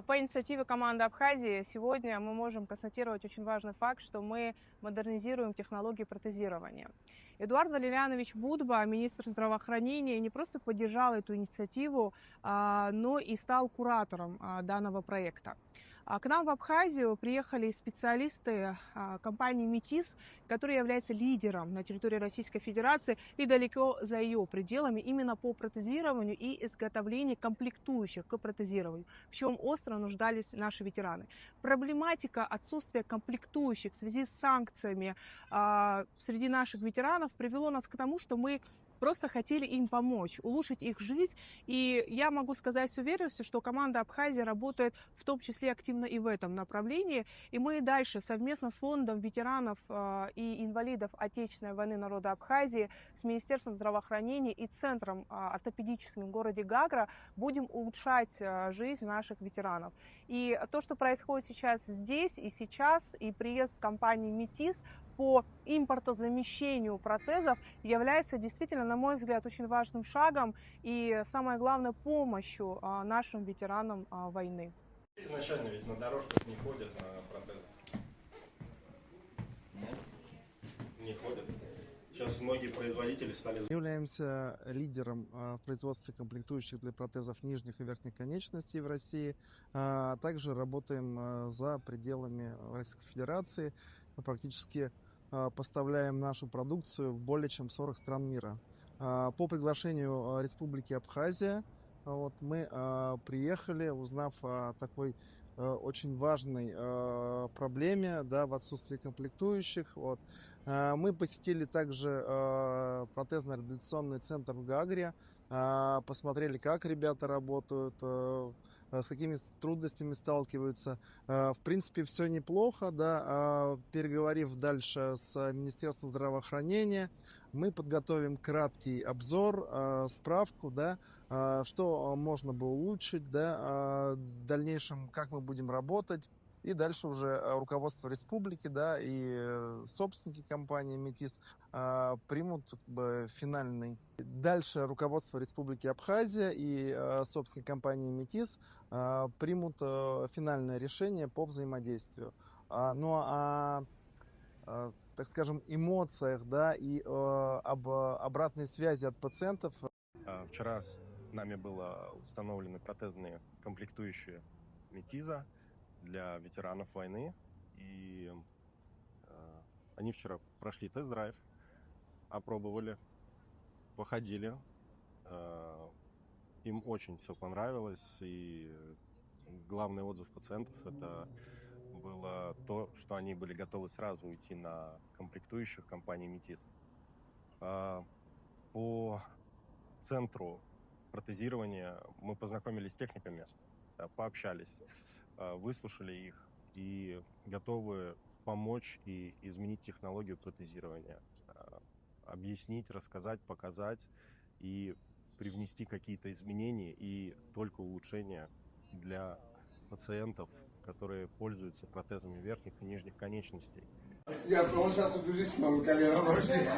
По инициативе команды Абхазии сегодня мы можем констатировать очень важный факт, что мы модернизируем технологии протезирования. Эдуард Валерьянович Будба, министр здравоохранения, не просто поддержал эту инициативу, но и стал куратором данного проекта. К нам в Абхазию приехали специалисты компании «Метис», которая является лидером на территории Российской Федерации и далеко за ее пределами именно по протезированию и изготовлению комплектующих к протезированию, в чем остро нуждались наши ветераны. Проблематика отсутствия комплектующих в связи с санкциями среди наших ветеранов привело нас к тому, что мы просто хотели им помочь, улучшить их жизнь. И я могу сказать с уверенностью, что команда Абхазии работает в том числе активно и в этом направлении. И мы дальше совместно с фондом ветеранов и инвалидов Отечественной войны народа Абхазии, с Министерством здравоохранения и Центром ортопедическим в городе Гагра будем улучшать жизнь наших ветеранов. И то, что происходит сейчас здесь и сейчас, и приезд компании «Метис» по импортозамещению протезов является действительно, на мой взгляд, очень важным шагом и, самое главное, помощью нашим ветеранам войны. Изначально ведь на дорожках не ходят на протезах. Не ходят. Сейчас многие производители стали... Являемся лидером в производстве комплектующих для протезов нижних и верхних конечностей в России. Также работаем за пределами Российской Федерации. Мы практически поставляем нашу продукцию в более чем 40 стран мира. По приглашению Республики Абхазия мы приехали, узнав о такой очень важной проблеме, в отсутствии комплектующих. Мы посетили также протезно-реабилитационный центр в Гагре, посмотрели, как ребята работают, с какими трудностями сталкиваются. В принципе, все неплохо, переговорив дальше с Министерством здравоохранения, мы подготовим краткий обзор, справку, что можно бы улучшить, в дальнейшем, как мы будем работать. И дальше уже руководство республики, и собственники компании «Метис» примут финальный. Дальше руководство Республики Абхазия и собственники компании «Метис» примут финальное решение по взаимодействию. Так скажем, эмоциях, и об обратной связи от пациентов. Вчера с нами было установлены протезные комплектующие «Метиза» для ветеранов войны, и они вчера прошли тест-драйв, опробовали, походили, им очень все понравилось, и главный отзыв пациентов это было то, что они были готовы сразу уйти на комплектующих компании «Метис». По центру протезирования мы познакомились с техниками, пообщались, выслушали их и готовы помочь и изменить технологию протезирования, объяснить, рассказать, показать и привнести какие-то изменения и только улучшения для пациентов, которые пользуются протезами верхних и нижних конечностей. Я сейчас убежишь с новым коллегом вообще.